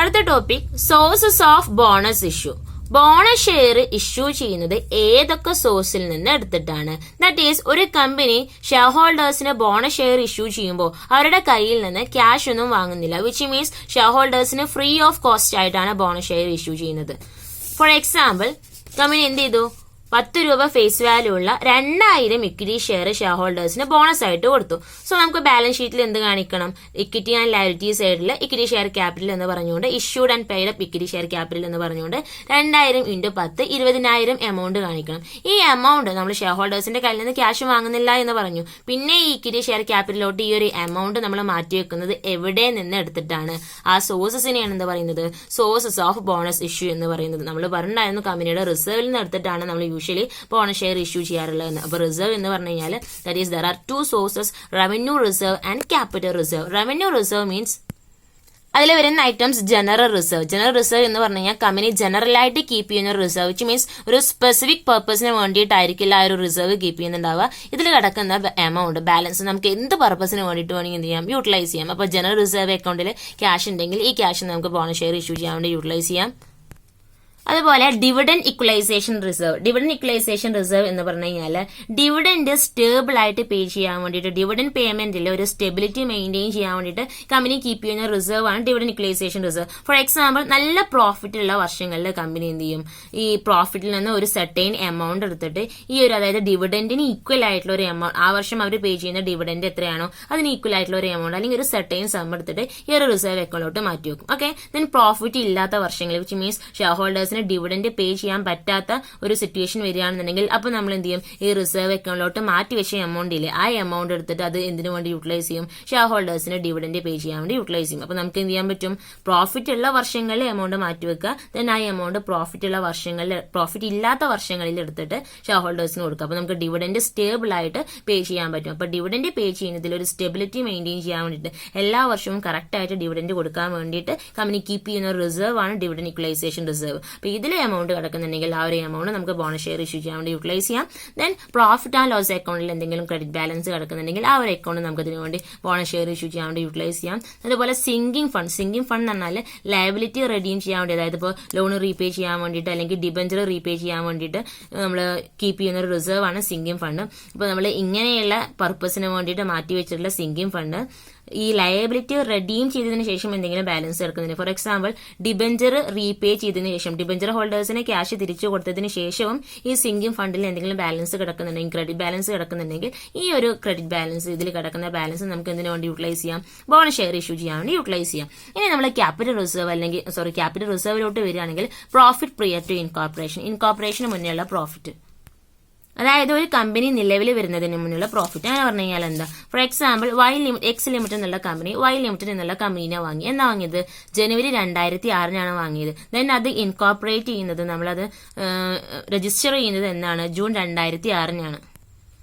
അടുത്ത topic sources of bonus issue. Bonus share issue ചെയ്യുന്നത് ഏതൊക്കെ സോഴ്സിൽ നിന്ന് എടുത്തിട്ടാണ്? ദാറ്റ് ഈസ് ഒരു കമ്പനി ഷെയർ ഹോൾഡേഴ്സിന് ബോണസ് ഷെയർ ഇഷ്യൂ ചെയ്യുമ്പോൾ അവരുടെ കയ്യിൽ നിന്ന് ക്യാഷ് ഒന്നും വാങ്ങുന്നില്ല. വിച്ച് മീൻസ് ഷെയർ ഹോൾഡേഴ്സിന് ഫ്രീ ഓഫ് കോസ്റ്റ് ആയിട്ടാണ് ബോണസ് ഷെയർ ഇഷ്യൂ ചെയ്യുന്നത്. ഫോർ എക്സാമ്പിൾ, കമ്പനി എന്ത് ചെയ്തു? 10 രൂപ ഫേസ് വാല്യൂ ഉള്ള 2000 ഇക്വിറ്റി ഷെയർ ഹോൾഡേഴ്സിന് ബോണസ് ആയിട്ട് കൊടുത്തു. സോ നമുക്ക് ബാലൻസ് ഷീറ്റിൽ എന്ത് കാണിക്കണം? ഇക്വിറ്റി ആൻഡ് ലയബിലിറ്റി സൈഡിൽ ഇക്വിറ്റി ഷെയർ ക്യാപിറ്റൽ എന്ന് പറഞ്ഞുകൊണ്ട് issued and paid up equity share capital എന്ന് പറഞ്ഞുകൊണ്ട് 2000 × 10 20,000 എമൗണ്ട് കാണിക്കണം. ഈ എമൗണ്ട് നമ്മൾ ഷെയർ ഹോൾഡേഴ്സിന്റെ കയ്യിൽ നിന്ന് ക്യാഷ് വാങ്ങുന്നില്ല എന്ന് പറഞ്ഞു. പിന്നെ ഈ ഇക്വിറ്റി ഷെയർ ക്യാപിറ്റലിലോട്ട് ഈ ഒരു എമൗണ്ട് നമ്മൾ മാറ്റിവെക്കുന്നത് എവിടെ നിന്ന് എടുത്തിട്ടാണ്? ആ സോഴ്സസിനെയാണ് എന്ത് പറയുന്നത്? സോഴ്സസ് ഓഫ് ബോണസ് ഇഷ്യൂ എന്ന് പറയുന്നത്. നമ്മൾ പറഞ്ഞിട്ടുണ്ടായിരുന്നു കമ്പനിയുടെ റിസർവിൽ നിന്ന് എടുത്തിട്ടാണ് നമ്മൾ യൂഷ്വലി ബോണസ് ഷെയർ ഇഷ്യൂ ചെയ്യാറുള്ളത്. അപ്പൊ റിസർവ് എന്ന് പറഞ്ഞു കഴിഞ്ഞാൽ that is there are 2 sources, revenue reserve and capital reserve. Revenue reserve means അതിൽ വരുന്ന items general reserve. General reserve എന്ന് പറഞ്ഞു കഴിഞ്ഞാൽ കമ്പനി ജനറൽ ആയിട്ട് കീപ്പ് ചെയ്യുന്ന റിസർവ്, വിച്ച് മീൻസ് ഒരു സ്പെസിഫിക് പർപ്പസിന് വേണ്ടിയിട്ടായിരിക്കില്ല ആ ഒരു റിസർവ് കീപ്പ് ചെയ്യുന്നുണ്ടാവുക. ഇതിൽ കിടക്കുന്ന എമൗണ്ട് ബാലൻസ് നമുക്ക് എന്ത് പർപ്പസിന് വേണ്ടിയിട്ട് വേണമെങ്കിൽ എന്ത് ചെയ്യാം? യൂട്ടിലൈസ് ചെയ്യാം. അപ്പൊ ജനറൽ റിസർവ് അക്കൗണ്ടിൽ ക്യാഷ് ഉണ്ടെങ്കിൽ ഈ ക്യാഷ് നമുക്ക് ബോണസ് ഷെയർ ഇഷ്യൂ ചെയ്യാൻ വേണ്ടി യൂട്ടിലൈസ് ചെയ്യാം. അതുപോലെ dividend equalisation reserve. Dividend equalisation reserve എന്ന് പറഞ്ഞു കഴിഞ്ഞാൽ ഡിവിഡൻഡ് സ്റ്റേബിൾ ആയിട്ട് പേ ചെയ്യാൻ വേണ്ടിയിട്ട്, ഡിവിഡൻഡ് പേയ്മെന്റിൽ ഒരു സ്റ്റെബിലിറ്റി മെയിൻറ്റെയിൻ ചെയ്യാൻ വേണ്ടിയിട്ട് കമ്പനി കീപ്പ് ചെയ്യുന്ന റിസർവ് ആണ് dividend equalisation reserve. For example, നല്ല പ്രോഫിറ്റ് ഉള്ള വർഷങ്ങളിൽ കമ്പനി എന്ത് ചെയ്യും? ഈ പ്രോഫിറ്റിൽ നിന്ന് ഒരു സെർട്ടൈൻ എമൗണ്ട് എടുത്തിട്ട് ഈ ഒരു, അതായത് ഡിവിഡൻഡിന് ഈക്വൽ ആയിട്ടുള്ള ഒരു എമൗണ്ട്, ആ വർഷം അവർ പേ ചെയ്യുന്ന ഡിവിഡൻഡ് എത്രയാണോ അതിന് ഈക്വൽ ആയിട്ടുള്ള ഒരു എമൗണ്ട് അല്ലെങ്കിൽ ഒരു സെർട്ടൈൻ സം എടുത്തിട്ട് ഈ ഒരു റിസർവ് അക്കൗണ്ടിലോട്ട് മാറ്റി വെക്കും. ഓക്കെ, ദെൻ പ്രോഫിറ്റ് ഇല്ലാത്ത വർഷങ്ങളിൽ, which means share holders dividend pay ചെയ്യാൻ പറ്റാത്ത ഒരു സിറ്റുവേഷൻ വരികയാണെന്നുണ്ടെങ്കിൽ അപ്പൊ നമ്മൾ എന്ത് ചെയ്യും? ഈ റിസർവ് അക്കൗണ്ടിലോട്ട് മാറ്റി വെച്ച എമൗണ്ട് ഇല്ലേ, ആ എമൗണ്ട് എടുത്തിട്ട് അത് എന്തിനു വേണ്ടി യൂട്ടിലൈസ് ചെയ്യും? ഷെയർ ഹോൾഡേഴ്സിന് ഡിവിഡൻഡ് പേ ചെയ്യാൻ വേണ്ടി യൂട്ടിലൈസ് ചെയ്യും. അപ്പൊ നമുക്ക് എന്ത് ചെയ്യാൻ പറ്റും? പ്രോഫിറ്റ് ഉള്ള വർഷങ്ങളിൽ എമൗണ്ട് മാറ്റി വെക്കുക, ദെൻ ആ എമൗണ്ട് പ്രോഫിറ്റ് ഉള്ള വർഷങ്ങളിൽ, പ്രോഫിറ്റ് ഇല്ലാത്ത വർഷങ്ങളിൽ എടുത്തിട്ട് ഷെയർ ഹോൾഡേഴ്സിന് കൊടുക്കുക. അപ്പൊ നമുക്ക് ഡിവിഡൻഡ് സ്റ്റേബിൾ ആയിട്ട് പേ ചെയ്യാൻ പറ്റും. അപ്പൊ ഡിവിഡൻഡ് പേ ചെയ്യുന്നതിൽ ഒരു സ്റ്റെബിലിറ്റി മെയിൻറ്റെയിൻ ചെയ്യാൻ വേണ്ടിയിട്ട് എല്ലാ വർഷവും കറക്റ്റ് ആയിട്ട് ഡിവിഡൻഡ് കൊടുക്കാൻ വേണ്ടിയിട്ട് കമ്പനി കീപ്പ് ചെയ്യുന്ന റിസർവ് ആണ് ഡിവിഡൻഡ് ഇക്വലൈസേഷൻ റിസർവ്. അപ്പൊ ഇതിൽ എമൗണ്ട് കിടക്കുന്നുണ്ടെങ്കിൽ ആ ഒരു എമൗണ്ട് നമുക്ക് ബോണസ് ഷെയർ ഇഷ്യൂ ചെയ്യാൻ വേണ്ടി യൂട്ടിലൈസ് ചെയ്യാം. ദെൻ പ്രോഫിറ്റ് ആൻഡ് ലോസ് അക്കൗണ്ടിൽ എന്തെങ്കിലും ക്രെഡിറ്റ് ബാലൻസ് കിടക്കുന്നുണ്ടെങ്കിൽ ആ ഒരു അക്കൗണ്ട് നമുക്ക് ഇതിനു വേണ്ടി ബോണസ് ഷെയർ ഇഷ്യൂ ചെയ്യാൻ വേണ്ടി യൂട്ടിലൈസ് ചെയ്യാം. അതുപോലെ സിങ്കിങ് ഫണ്ട്. സിങ്കിങ് ഫണ്ട് എന്ന് പറഞ്ഞാൽ ലയബിലിറ്റി റെഡീം ചെയ്യാൻ വേണ്ടി, അതായത് ഇപ്പോൾ ലോൺ റീപേ ചെയ്യാൻ വേണ്ടിയിട്ട് അല്ലെങ്കിൽ ഡിബഞ്ചർ റീപേ ചെയ്യാൻ വേണ്ടിയിട്ട് നമ്മൾ കീപ്പ് ചെയ്യുന്ന ഒരു റിസർവ് ആണ് സിങ്കിങ് ഫണ്ട്. അപ്പോൾ നമ്മൾ ഇങ്ങനെയുള്ള പർപ്പസിന് വേണ്ടിയിട്ട് മാറ്റി വെച്ചിട്ടുള്ള സിങ്കിങ് ഫണ്ട് ഈ ലയബിലിറ്റി റെഡീം ചെയ്തതിനു ശേഷം എന്തെങ്കിലും ബാലൻസ് എടുക്കുന്നതിന്, ഫോർ എക്സാമ്പിൾ ഡിബഞ്ചർ റീപേ ചെയ്തതിനു ശേഷം, ഡിബഞ്ചർ ഹോൾഡേഴ്സിന് ക്യാഷ് തിരിച്ചു കൊടുത്തതിന് ശേഷവും ഈ സിങ്കിങ് ഫണ്ടിൽ എന്തെങ്കിലും ബാലൻസ് കിടക്കുന്നുണ്ടെങ്കിൽ, ക്രെഡിറ്റ് ബാലൻസ് കിടക്കുന്നുണ്ടെങ്കിൽ ഈ ഒരു ക്രെഡിറ്റ് ബാലൻസ്, ഇതിൽ കിടക്കുന്ന ബാലൻസ് നമുക്ക് എന്തിനു വേണ്ടി യൂട്ടിലൈസ് ചെയ്യാം? ബോണസ് ഷെയർ ഇഷ്യൂ ചെയ്യാൻ വേണ്ടി യൂട്ടിലൈസ് ചെയ്യാം. ഇനി നമ്മൾ ക്യാപിറ്റൽ റിസർവ് അല്ലെങ്കിൽ ക്യാപിറ്റൽ റിസർവിലോട്ട് വരികയാണെങ്കിൽ പ്രോഫിറ്റ് പ്രിയർ ടു ഇൻകോർപ്പറേഷൻ. ഇൻകോർപ്പറേഷന് മുന്നേയുള്ള പ്രോഫിറ്റ്, അതായത് ഒരു കമ്പനി നിലവിൽ വരുന്നതിന് മുന്നുള്ള പ്രോഫിറ്റ്. അങ്ങനെ പറഞ്ഞു കഴിഞ്ഞാൽ എന്താ? ഫോർ എക്സാമ്പിൾ, എക്സ് ലിമിറ്റഡ് എന്നുള്ള കമ്പനി വൈ ലിമിറ്റഡ് എന്നുള്ള കമ്പനിനെ വാങ്ങി. എന്നാ വാങ്ങിയത്? ജനുവരി 2006 വാങ്ങിയത്. ദെൻ അത് ഇൻകോർപ്പറേറ്റ് ചെയ്യുന്നത്, നമ്മളത് രജിസ്റ്റർ ചെയ്യുന്നത് എന്നാണ്? ജൂൺ 2006.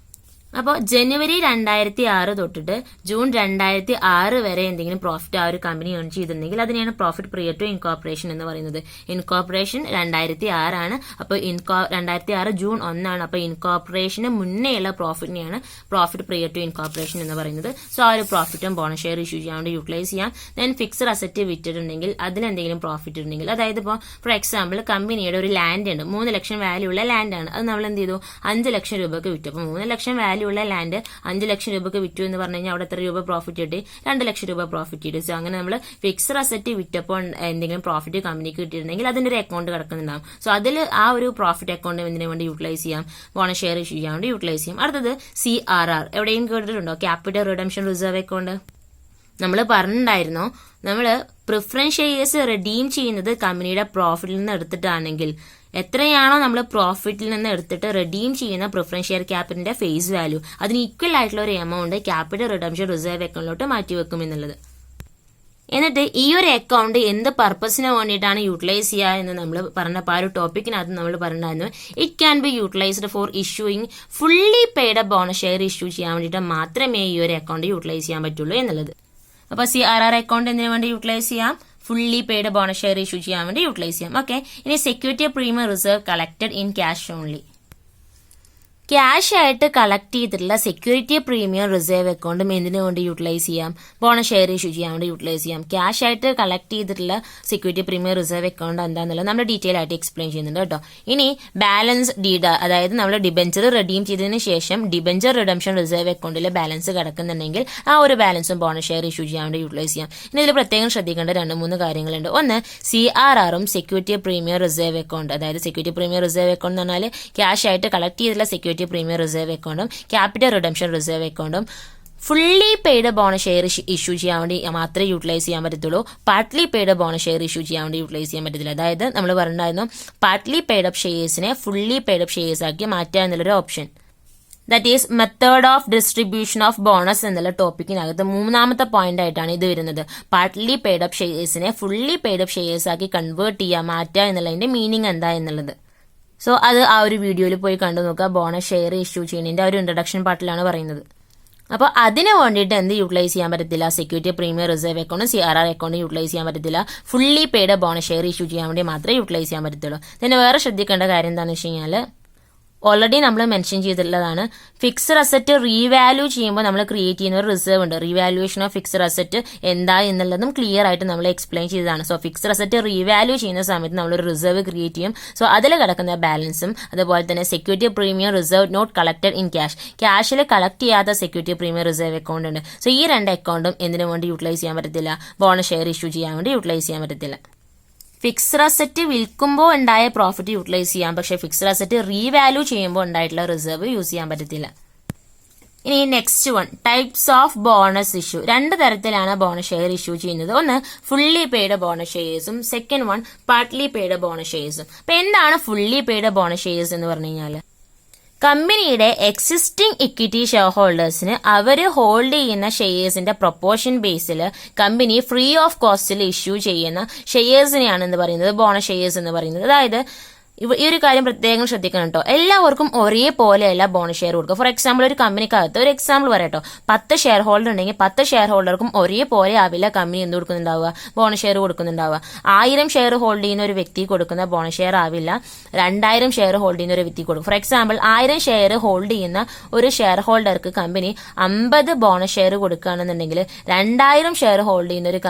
അപ്പോൾ ജനുവരി 2006 തൊട്ടിട്ട് ജൂൺ 2006 വരെ എന്തെങ്കിലും പ്രോഫിറ്റ് ആ ഒരു കമ്പനി ഏൺ ചെയ്തിട്ടുണ്ടെങ്കിൽ അതിനെയാണ് പ്രോഫിറ്റ് പ്രിയർ ടു ഇൻകോർപ്പറേഷൻ എന്ന് പറയുന്നത്. ഇൻകോർപ്പറേഷൻ 2006 ആണ്. അപ്പോൾ 2006 ജൂൺ 1 അപ്പോൾ ഇൻകോർപ്പറേഷന് മുന്നേയുള്ള പ്രോഫിറ്റിനെയാണ് പ്രോഫിറ്റ് പ്രിയർ ടു ഇൻകോർപ്പറേഷൻ എന്ന് പറയുന്നത്. സോ ആ ഒരു പ്രോഫിറ്റും ബോണസ് ഷെയർ ഇഷ്യൂ ചെയ്യാൻ വേണ്ടി യൂട്ടിലൈസ് ചെയ്യാം. ദെൻ ഫിക്സഡ് അസറ്റ് വിറ്റിട്ടുണ്ടെങ്കിൽ അതിലെന്തെങ്കിലും പ്രോഫിറ്റ് ഉണ്ടെങ്കിൽ, അതായത് ഇപ്പോൾ ഫോർ എക്സാമ്പിൾ കമ്പനിയുടെ ഒരു ലാൻഡ് ഉണ്ട്, 3 ലക്ഷം വാല്യൂ ഉള്ള ലാൻഡ് ആണ്, അത് നമ്മൾ എന്ത് ചെയ്തു? 5 ലക്ഷം രൂപക്ക് വിറ്റു. അപ്പോൾ 3 ലക്ഷം വാല്യൂ ഉള്ള ലാൻഡ് 5 ലക്ഷം രൂപക്ക് വിറ്റു എന്ന് പറഞ്ഞു കഴിഞ്ഞാൽ അവിടെ എത്ര രൂപ പ്രോഫിറ്റ് കിട്ടി? 2 ലക്ഷം രൂപ പ്രോഫിറ്റ് കിട്ടി. സോ അങ്ങനെ നമ്മൾ ഫിക്സഡ് അസറ്റ് വിറ്റപ്പോൾ എന്തെങ്കിലും പ്രോഫിറ്റ് കമ്പനിക്ക് കിട്ടിയിട്ടുണ്ടെങ്കിൽ അതിന്റെ ഒരു അക്കൗണ്ട് കിടക്കുന്നുണ്ടാവും. സോ അതിൽ ആ ഒരു പ്രോഫിറ്റ് അക്കൗണ്ട് എന്തിനു വേണ്ടി യൂട്ടിലൈസ് ചെയ്യാം? ബോണസ് ഷെയർ ഇഷ്യൂ ചെയ്യാൻ വേണ്ടി യൂട്ടിലൈസ് ചെയ്യാം. അടുത്തത് CRR. എവിടെയും കേട്ടിട്ടുണ്ടോ? Capital redemption reserve account. നമ്മൾ പറഞ്ഞിട്ടുണ്ടായിരുന്നു, നമ്മൾ പ്രിഫറൻസ് ഷെയർസ് റിഡീം ചെയ്യുന്നത് കമ്പനിയുടെ പ്രോഫിറ്റിൽ നിന്ന് എടുത്തിട്ടാണെങ്കിൽ എത്രയാണോ നമ്മൾ പ്രോഫിറ്റിൽ നിന്ന് എടുത്തിട്ട് റിഡീം ചെയ്യുന്ന പ്രിഫറൻസ് ഷെയർ ക്യാപിറ്റലിന്റെ ഫേസ് വാല്യൂ അതിന് ഈക്വൽ ആയിട്ടുള്ള ഒരു എമൗണ്ട് ക്യാപിറ്റൽ റിഡംഷൻ റിസർവ് അക്കൗണ്ടിലോട്ട് മാറ്റി വെക്കും എന്നുള്ളത്. എന്നിട്ട് ഈ ഒരു അക്കൗണ്ട് എന്ത് പർപ്പസിന് വേണ്ടിയിട്ടാണ് യൂട്ടിലൈസ് ചെയ്യുക എന്ന് നമ്മൾ പറഞ്ഞപ്പോൾ ആ ഒരു ടോപ്പിക്കിനകത്ത് നമ്മൾ പറഞ്ഞിരുന്നു, it can be utilized for issuing fully paid bonus share issue ചെയ്യാൻ വേണ്ടിയിട്ട് മാത്രമേ ഈ ഒരു അക്കൗണ്ട് യൂട്ടിലൈസ് ചെയ്യാൻ പറ്റുള്ളൂ എന്നുള്ളത്. അപ്പോൾ CRR അക്കൗണ്ട് എന്തിനു വേണ്ടി യൂട്ടിലൈസ് ചെയ്യാം? Fully paid bonus share issue ചെയ്യാൻ വേണ്ടി യൂട്ടിലൈസ് ചെയ്യാം. ഓക്കെ, ഇനി security premium reserve collected in cash only. Cash ആയിട്ട് കളക്ട് ചെയ്തിട്ടുള്ള സെക്യൂരിറ്റി പ്രീമിയം റിസർവ് അക്കൗണ്ടും എന്തിനു വേണ്ടി യൂട്ടിലൈസ് ചെയ്യാം? ബോണസ് ഷെയർ ഇഷ്യൂ ചെയ്യാൻ വേണ്ടി യൂട്ടിലൈസ് ചെയ്യാം. ക്യാഷ് ആയിട്ട് കളക്ട് ചെയ്തിട്ടുള്ള സെക്യൂരിറ്റി പ്രീമിയം റിസർവ് അക്കൗണ്ട് എന്താണെന്നുള്ളത് നമ്മൾ ഡീറ്റെയിൽ ആയിട്ട് എക്സ്പ്ലെയിൻ ചെയ്യുന്നുണ്ട് കേട്ടോ. ഇനി ബാലൻസ് ഡീഡ്, അതായത് നമ്മൾ ഡിബെഞ്ചർ റെഡീം ചെയ്തതിന് ശേഷം ഡിബെഞ്ചർ റിഡംഷൻ റിസർവ് അക്കൗണ്ടിൽ ബാലൻസ് കിടക്കുന്നുണ്ടെങ്കിൽ ആ ഒരു ബാലൻസും ബോണസ് ഷെയർ ഇഷ്യൂ ചെയ്യാൻ വേണ്ടി യൂട്ടിലൈസ് ചെയ്യാം. ഇനി ഇതിൽ പ്രത്യേകം ശ്രദ്ധിക്കേണ്ട 2-3 കാര്യങ്ങളുണ്ട്. ഒന്ന്, CRRഉം സെക്യൂരിറ്റി പ്രീമിയം റിസർവ് അക്കൗണ്ട്, അതായത് സെക്യൂരിറ്റി പ്രീമിയം റിസർവ് അക്കൗണ്ട് എന്ന് പറഞ്ഞാൽ ക്യാഷ് ആയിട്ട് കളക്ട് ചെയ്തിട്ടുള്ള സെക്യൂരിറ്റി പ്രീമിയം റിസർവ് അക്കൗണ്ടും ക്യാപിറ്റൽ റിഡംഷൻ റിസർവ് അക്കൗണ്ടും fully paid bonus share issue ചെയ്യാൻ വേണ്ടി മാത്രമേ യൂട്ടിലൈസ് ചെയ്യാൻ പറ്റത്തുള്ളൂ. Partly paid bonus share issue ചെയ്യാൻ വേണ്ടി യൂട്ടിലൈസ് ചെയ്യാൻ പറ്റത്തില്ല. അതായത് നമ്മൾ പറഞ്ഞിട്ടുണ്ടായിരുന്നു പാർട്ട്ലി പെയ്ഡ് അപ്പ് ഷെയർസിനെ ഫുള്ളി പെയ്ഡ് അപ്പ് ഷെയർസ് ആക്കി മാറ്റുക എന്നുള്ളൊരു option. That is method of distribution of bonus എന്നുള്ള ടോപ്പിക്കിനകത്ത് 3ാമത്തെ പോയിന്റ് ആയിട്ടാണ് ഇത് വരുന്നത്. പാർട്ട്ലി പെയ്ഡ് അപ്പ് ഷെയർസിനെ ഫുള്ളി പെയ്ഡ് അപ്പ് ഷെയർസ് ആക്കി കൺവേർട്ട് ചെയ്യുക, മാറ്റുക എന്നുള്ളതിന്റെ മീനിങ് എന്താ എന്നുള്ളത്. സോ അത് ആ ഒരു വീഡിയോയിൽ പോയി കണ്ടു നോക്കുക. ബോണസ് ഷെയർ ഇഷ്യൂ ചെയ്യുന്നതിന്റെ ഒരു ഇൻട്രഡക്ഷൻ പാർട്ടിലാണ് പറയുന്നത്. അപ്പോൾ അതിന് വേണ്ടിയിട്ട് എന്ത് യൂട്ടിലൈസ് ചെയ്യാൻ പറ്റത്തില്ല? സെക്യൂരിറ്റി പ്രീമിയം റിസർവ് അക്കൗണ്ടും CRR അക്കൗണ്ടും യൂട്ടിലൈസ് ചെയ്യാൻ പറ്റത്തില്ല. Fully paid bonus share issue ചെയ്യാൻ വേണ്ടി മാത്രമേ യൂട്ടിലൈസ് ചെയ്യാൻ പറ്റത്തുള്ളൂ. പിന്നെ വേറെ ശ്രദ്ധിക്കേണ്ട കാര്യം എന്താണെന്ന് വെച്ച് കഴിഞ്ഞാൽ ഓൾറെഡി നമ്മൾ മെൻഷൻ ചെയ്തിട്ടുള്ളതാണ്, ഫിക്സഡ് അസറ്റ് റീവാല്യൂ ചെയ്യുമ്പോൾ നമ്മൾ ക്രിയേറ്റ് ചെയ്യുന്ന ഒരു റിസർവ് ഉണ്ട്. റീവാല്യൂഷൻ ഓഫ് ഫിക്സഡ് അസറ്റ് എന്താ എന്നുള്ളതും ക്ലിയർ ആയിട്ട് നമ്മൾ എക്സ്പ്ലെയിൻ ചെയ്തതാണ്. സോ ഫിക്സഡ് അസറ്റ് റീവാല്യൂ ചെയ്യുന്ന സമയത്ത് നമ്മളൊരു റിസർവ് ക്രിയേറ്റ് ചെയ്യും. സോ അതിൽ കിടക്കുന്ന ബാലൻസും അതുപോലെ തന്നെ security premium reserve not collected in cash, ക്യാഷിൽ കളക്ട് ചെയ്യാത്ത സെക്യൂരിറ്റി പ്രീമിയം റിസർവ് അക്കൗണ്ട് ഉണ്ട്. സോ ഈ 2 അക്കൗണ്ടും എന്തിനു വേണ്ടി യൂട്ടിലൈസ് ചെയ്യാൻ പറ്റത്തില്ല? ബോണസ് ഷെയർ ഇഷ്യൂ ചെയ്യാൻ വേണ്ടി യൂട്ടിലൈസ് ചെയ്യാൻ പറ്റത്തില്ല. ഫിക്സഡ് അസറ്റ് വിൽക്കുമ്പോൾ ഉണ്ടായ പ്രോഫിറ്റ് യൂട്ടിലൈസ് ചെയ്യാം, പക്ഷേ ഫിക്സഡ് അസറ്റ് റീവാല്യൂ ചെയ്യുമ്പോൾ ഉണ്ടായിട്ടുള്ള റിസർവ് യൂസ് ചെയ്യാൻ പറ്റത്തില്ല. ഇനി next one, types of bonus issue. 2 തരത്തിലാണ് ബോണസ് ഷെയർ ഇഷ്യൂ ചെയ്യുന്നത്. ഒന്ന്, ഫുള്ളി പെയ്ഡ് ബോണസ് ഷെയർസും second one partly paid bonus ഷെയർസും. അപ്പൊ എന്താണ് ഫുള്ളി പെയ്ഡ് ബോണസ് ഷെയർസ് എന്ന് പറഞ്ഞു കഴിഞ്ഞാൽ, കമ്പനിയുടെ എക്സിസ്റ്റിംഗ് ഇക്വിറ്റി ഷെയർ ഹോൾഡേഴ്സിന് അവര് ഹോൾഡ് ചെയ്യുന്ന ഷെയർസിന്റെ പ്രൊപ്പോർഷൻ ബേസിൽ കമ്പനി ഫ്രീ ഓഫ് കോസ്റ്റിൽ ഇഷ്യൂ ചെയ്യുന്ന ഷെയർസിനെയാണ് എന്ന് പറയുന്നത് ബോണസ് ഷെയർസ് എന്ന് പറയുന്നത്. അതായത് ഈ ഒരു കാര്യം പ്രത്യേകം ശ്രദ്ധിക്കണം കേട്ടോ. എല്ലാവർക്കും ഒരേപോലെയല്ല ബോണസ് ഷെയർ കൊടുക്കുക. ഫോർ എക്സാമ്പിൾ, ഒരു കമ്പനിക്കകത്ത് ഒരു എക്സാമ്പിൾ പറയട്ടോ, 10 ഷെയർ ഹോൾഡർ ഉണ്ടെങ്കിൽ 10 ഷെയർ ഹോൾഡർക്കും ഒരേപോലെ ആവില്ല കമ്പനി എന്ത് കൊടുക്കുന്നുണ്ടാവുക? ബോണസ് ഷെയർ കൊടുക്കുന്നുണ്ടാവുക. 1000 ഷെയർ ഹോൾഡ് ചെയ്യുന്ന ഒരു വ്യക്തി കൊടുക്കുന്ന ബോണസ് ഷെയർ ആവില്ല 2000 ഷെയർ ഹോൾഡ് ചെയ്യുന്ന ഒരു വ്യക്തി കൊടുക്കും. ഫോർ എക്സാമ്പിൾ, 1000 ഷെയർ ഹോൾഡ് ചെയ്യുന്ന ഒരു ഷെയർ ഹോൾഡർക്ക് കമ്പനി 50 ബോണസ് ഷെയർ കൊടുക്കുകയാണെന്നുണ്ടെങ്കിൽ 2000 ഷെയർ ഹോൾഡ് ചെയ്യുന്ന ഒരു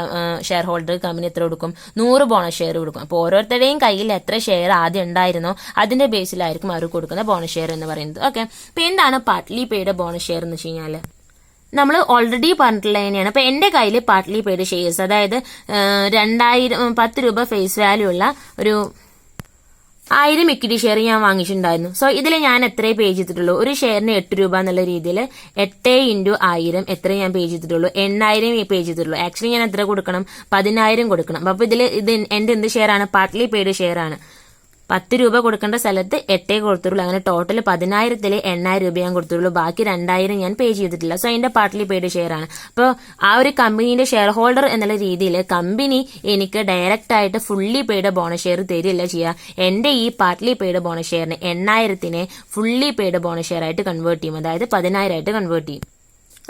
ഷെയർ ഹോൾഡർ കമ്പനി എത്ര കൊടുക്കും? 100 ബോണസ് ഷെയർ കൊടുക്കും. അപ്പോൾ ഓരോരുത്തരുടെയും കയ്യിൽ എത്ര ഷെയർ ആദ്യം ഉണ്ടായിരുന്നോ അതിന്റെ ബേസിലായിരിക്കും അവർ കൊടുക്കുന്ന ബോണസ് ഷെയർ എന്ന് പറയുന്നത്. ഓക്കെ, അപ്പൊ എന്താണ് പാർട്ട്ലി പെയ്ഡ് ബോണസ് ഷെയർ എന്ന് വെച്ച് കഴിഞ്ഞാൽ നമ്മൾ ഓൾറെഡി പറഞ്ഞിട്ടുള്ള തന്നെയാണ്. അപ്പൊ എന്റെ കയ്യിൽ പാർട്ട്ലി പെയ്ഡ് ഷെയർസ്, അതായത് 10 രൂപ ഫേസ് വാല്യൂ ഉള്ള ഒരു 1000 ഇക്വിറ്റി ഷെയർ ഞാൻ വാങ്ങിച്ചിട്ടുണ്ടായിരുന്നു. സോ ഇതിൽ ഞാൻ എത്രയും പേ ചെയ്തിട്ടുള്ളൂ? ഒരു ഷെയറിന് 8 രൂപ എന്നുള്ള രീതിയിൽ 8 × 1000 എത്ര ഞാൻ പേ ചെയ്തിട്ടുള്ളൂ? 8000 പേ ചെയ്തിട്ടുള്ളൂ. ആക്ച്വലി ഞാൻ എത്ര കൊടുക്കണം? 10000 കൊടുക്കണം. അപ്പൊ ഇത് എന്റെ എന്ത് ഷെയർ ആണ്? പാർട്ട്ലി പെയ്ഡ് ഷെയർ ആണ്. 10 രൂപ കൊടുക്കേണ്ട സ്ഥലത്ത് 8 കൊടുത്തുള്ളൂ. അങ്ങനെ ടോട്ടൽ 10000-ൽ 8000 രൂപ ഞാൻ കൊടുത്തുള്ളൂ. ബാക്കി 2000 ഞാൻ പേ ചെയ്തിട്ടില്ല. സോ അതിന്റെ പാർട്ട്ലി പെയ്ഡ് ഷെയർ ആണ്. അപ്പോൾ ആ ഒരു കമ്പനീന്റെ ഷെയർ ഹോൾഡർ എന്നുള്ള രീതിയിൽ കമ്പനി എനിക്ക് ഡയറക്റ്റ് ആയിട്ട് ഫുള്ളി പെയ്ഡ് ബോണസ് ഷെയർ തരില്ല ചെയ്യുക. എന്റെ ഈ പാർട്ട്ലി പെയ്ഡ് ബോണസ് ഷെയറിന് 8000-നെ ഫുള്ളി പെയ്ഡ് ബോണസ് ഷെയർ ആയിട്ട് കൺവേർട്ട് ചെയ്യും. അതായത് 10000 ആയിട്ട് കൺവേർട്ട് ചെയ്യും.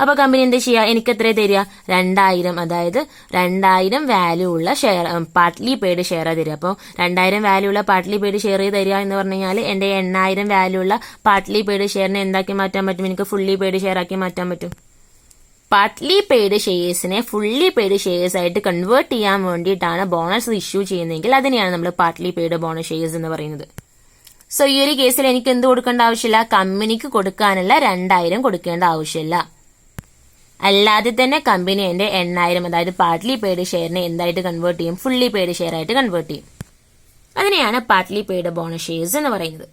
അപ്പൊ കമ്പനി എന്താ ചെയ്യുക? എനിക്ക് എത്ര തരിക? 2000, അതായത് 2000 വാല്യൂ ഉള്ള ഷെയർ പാർട്ട്ലി പെയ്ഡ് ഷെയർ തരിക. അപ്പോൾ 2000 വാല്യൂ ഉള്ള പാർട്ട്ലി പെയ്ഡ് ഷെയർ തരിക എന്ന് പറഞ്ഞു കഴിഞ്ഞാൽ എന്റെ 8000 വാല്യൂ ഉള്ള പാർട്ട്ലി പെയ്ഡ് ഷെയറിനെ എന്താക്കി മാറ്റാൻ പറ്റും? എനിക്ക് ഫുള്ളി പെയ്ഡ് ഷെയർ ആക്കി മാറ്റാൻ പറ്റും. പാർട്ട്ലി പെയ്ഡ് ഷെയർസിനെ ഫുള്ളി പെയ്ഡ് ഷെയർസ് ആയിട്ട് കൺവേർട്ട് ചെയ്യാൻ വേണ്ടിയിട്ടാണ് ബോണസ് ഇഷ്യൂ ചെയ്യുന്നതെങ്കിൽ അതിനെയാണ് നമ്മൾ പാർട്ട്ലി പെയ്ഡ് ബോണസ് ഷെയർസ് എന്ന് പറയുന്നത്. സോ ഈ ഒരു കേസിൽ എനിക്ക് എന്ത് കൊടുക്കേണ്ട ആവശ്യമില്ല? കമ്പനിക്ക് കൊടുക്കാനുള്ള 2000 കൊടുക്കേണ്ട ആവശ്യമില്ല. അല്ലാതെ തന്നെ കമ്പനി എന്റെ 8000, അതായത് പാർട്ട്ലി പെയ്ഡ് ഷെയറിനെ എന്തായിട്ട് കൺവേർട്ട് ചെയ്യും? ഫുള്ളി പെയ്ഡ് ഷെയർ ആയിട്ട് കൺവേർട്ട് ചെയ്യും. അതിനെയാണ് പാർട്ട്ലി പെയ്ഡ് ബോണസ് ഷെയർസ് എന്ന് പറയുന്നത്.